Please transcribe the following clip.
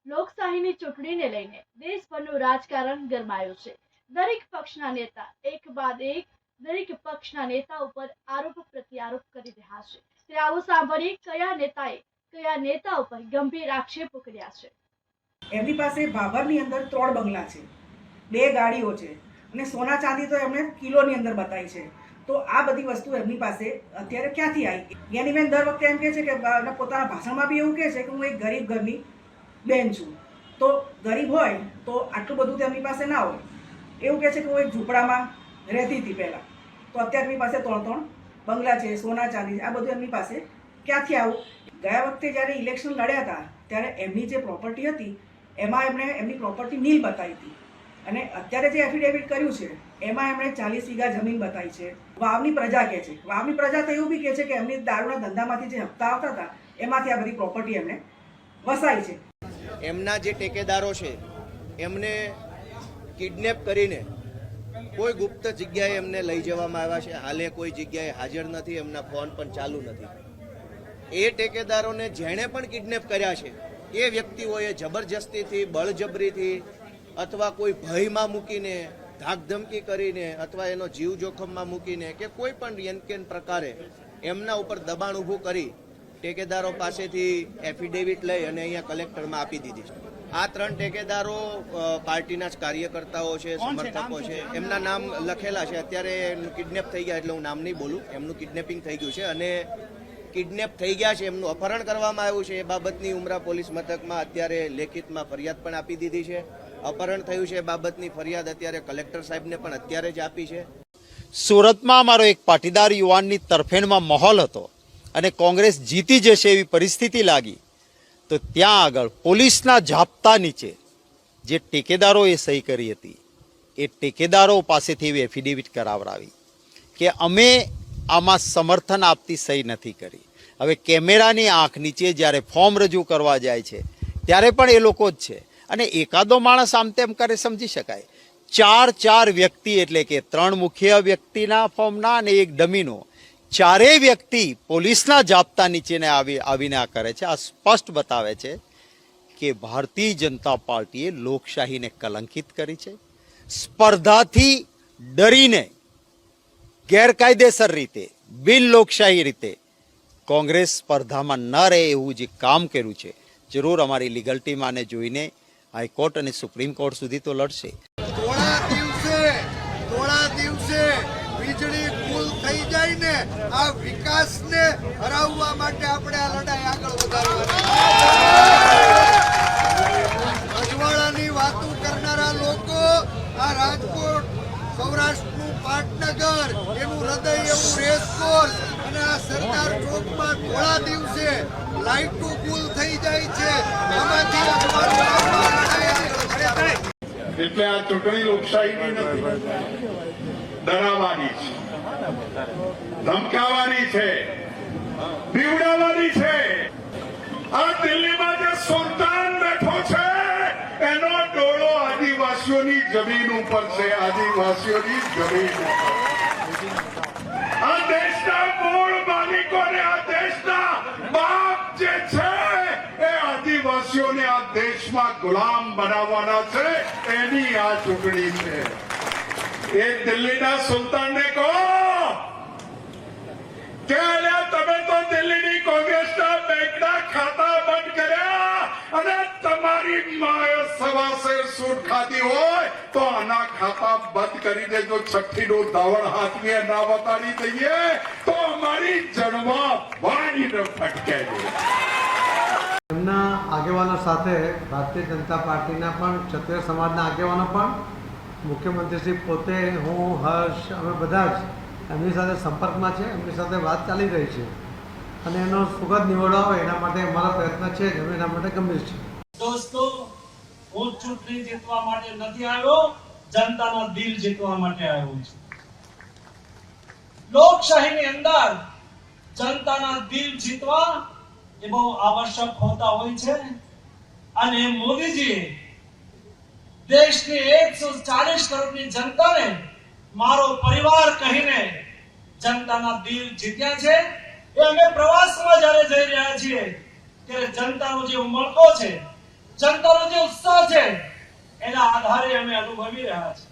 લોકશાહીની ચૂંટણીને લઈને દેશભરનું રાજકારણ ગરમાયું છે। દરેક પક્ષના નેતા એક બાદ એક દરેક પક્ષના નેતા ઉપર આરોપ પ્રત્યારોપ કરી રહ્યા છે। ત્યારે આવો સાંભળીએ કયા નેતાએ કયા નેતા ઉપર ગંભીર આક્ષેપો કર્યા છે। એમની પાસે ભાભરની અંદર 3 બંગલા છે, 2 ગાડીઓ છે અને સોના ચાંદી તો એમણે કિલોની અંદર બતાવી છે। તો આ બધી વસ્તુ એમની પાસે અત્યારે ક્યાંથી આવી? જ્ઞાનીબેન દર વખતે એમ કહે છે કે પોતાના ભાષણમાં બી એવું કહે છે કે હું એક ગરીબ ઘરની બેન છું। તો ગરીબ હોય તો આટલું બધું તો એમની પાસે ના હોય। એવું કહે છે કે હું એક ઝૂંપડામાં રહેતી હતી પહેલાં, તો અત્યારે એમની પાસે 3 બંગલા છે, સોના ચાંદી, આ બધું એમની પાસે ક્યાંથી આવું? ગયા વખતે જ્યારે ઇલેક્શન લડ્યા હતા ત્યારે એમની જે પ્રોપર્ટી હતી એમાં એમણે એમની પ્રોપર્ટી નીલ બતાવી હતી અને અત્યારે જે એફિડેવિટ કર્યું છે એમાં એમણે 40 વીઘા જમીન બતાવી છે। વાવની પ્રજા કહે છે, વાવની પ્રજા તો એવું બી કહે છે કે એમની દારૂના ધંધામાંથી જે હપ્તા આવતા હતા એમાંથી આ બધી પ્રોપર્ટી એમને વસાઈ છે। એમના જે ટેકેદારો છે એમને કિડનેપ કરીને કોઈ ગુપ્ત જગ્યાએ એમને લઈ જવામાં આવ્યા છે। હાલે કોઈ જગ્યાએ હાજર નથી, એમના ફોન પણ ચાલુ નથી। એ ટેકેદારોને જેણે પણ કિડનેપ કર્યા છે એ વ્યક્તિઓએ જબરજસ્તીથી, બળજબરીથી અથવા કોઈ ભયમાં મૂકીને, ધાકધમકી કરીને અથવા એનો જીવ જોખમમાં મૂકીને કે કોઈ પણ યનકેન પ્રકારે એમના ઉપર દબાણ ઊભું કરી ટેકેદારો પાસેથી એફિડેવિટ લઈ અને અહીંયા કલેક્ટરમાં આપી દીધી છે। આ 3 ટેકેદારો પાર્ટીના જ કાર્યકર્તાઓ છે, સમર્થકો છે, એમના નામ લખેલા છે। અત્યારે એમનું કિડનેપ થઈ ગયા એટલે હું નામ નહીં બોલું, એમનું કિડનેપિંગ થઈ ગયું છે અને કિડનેપ થઈ ગયા છે, એમનું અપહરણ કરવામાં આવ્યું છે। એ બાબતની ઉમરા પોલીસ મથકમાં અત્યારે લેખિતમાં ફરિયાદ પણ આપી દીધી છે। અપહરણ થયું છે એ બાબતની ફરિયાદ અત્યારે કલેક્ટર સાહેબને પણ અત્યારે જ આપી છે। સુરતમાં અમારો એક પાટીદાર યુવાનની તરફેણમાં માહોલ હતો અને કોંગ્રેસ જીતી જશે એવી પરિસ્થિતિ લાગી તો ત્યાં આગળ પોલીસના જાપ્તા નીચે જે ટેકેદારોએ સહી કરી હતી એ ટેકેદારો પાસેથી એવી એફિડેવિટ કરાવડાવી કે અમે આમાં સમર્થન આપતી સહી નથી કરી। હવે કેમેરાની આંખ નીચે જ્યારે ફોર્મ રજૂ કરવા જાય છે ત્યારે પણ એ લોકો જ છે અને એકાદો માણસ આમ તેમ કરે સમજી શકાય। 4 વ્યક્તિ એટલે કે 3 મુખ્ય વ્યક્તિના ફોર્મના અને એક ડમીનો, 4 વ્યક્તિ પોલીસના જાપ્તા નીચેને આવીને આ કરે છે। આ સ્પષ્ટ બતાવે છે કે ભારતીય જનતા પાર્ટીએ લોકશાહીને કલંકિત કરી છે। સ્પર્ધાથી ડરીને ગેરકાયદેસર રીતે, બિન લોકશાહી રીતે કોંગ્રેસ સ્પર્ધામાં ન રહે એવું જે કામ કર્યું છે, જરૂર અમારી લીગલ ટીમ આને જોઈને હાઈકોર્ટ અને સુપ્રીમ કોર્ટ સુધી તો લડશે। થોડા દિવસે વીજળી ગુલ થઈ જાય ને આ વિકાસને હરાવવા માટે આપણે આ લડાઈ આગળ વધારવાની। અજવાળાની વાતો કરનારા લોકો આ રાજકોટ, સૌરાષ્ટ્રનું પાટનગર, એનું હૃદય એવું રેસકોર્સ અને આ સરદાર ચોકમાં થોડા દિવસે લાઈટો ગુલ થઈ જાય છે। આમાંથી એટલે આ ચૂંટણી લોકશાહીની નથી, ડરાવવાની છે, ધમકાવવાની છે, બીવડાવવાની છે। આ દિલ્હીમાં જે સુલતાન બેઠો છે એનો ડોળો આદિવાસીઓની જમીન ઉપર છે, આદિવાસીઓની જમીન ઉપર। આ દેશના મૂળ માલિકોને, આ દેશના બાપ જે છે એ આદિવાસીઓને આ દેશમાં ગુલામ બનાવવાના છે, એની આ ચૂંટણી છે। એ દિલ્હીના સુલતાનને કહો કે તમે તો દિલ્હીની કોંગ્રેસના બેંકના ખાતા બંધ કર્યા અને તમારી માએ સવાસેર સૂટ ખાધી હોય તો આના ખાતા બંધ કરી દેજો। 6ઠીનું દાવણ હાથવીએ ના વતાડી દઈએ તો અમારી જણવા વાણીને ફટકે છે। એમના આગેવાનો સાથે ભારતીય જનતા પાર્ટીના પણ ક્ષત્રિય સમાજના આગેવાનો પણ, મુખ્યમંત્રીશ્રી પોતે, હું, હર્ષ, અમે બધા જ એમની સાથે સંપર્કમાં છે। એમની સાથે વાત ચાલી રહી છે અને એનો સુગત નિવડો આવે એના માટે અમારા પ્રયત્ન છે જ, અમે એના માટે ગંભીર છે। દોસ્તો, હું ચૂંટણી જીતવા માટે નથી આવ્યો, જનતાનો દિલ જીતવા માટે આવ્યો છું। લોકશાહીની અંદર જનતાના દિલ જીતવા એ બહુ આવશ્યક હોતા હોય છે અને મોદીજીએ દેશની 140 કરોડની જનતાને મારો પરિવાર કહીને જનતાના દિલ જીત્યા છે। એ અમે પ્રવાસમાં જ્યારે જઈ રહ્યા છીએ ત્યારે જનતાનો જે ઉમળકો છે જનતાનો જે ઉત્સાહ છે એના આધારે અમે અનુભવી રહ્યા છીએ.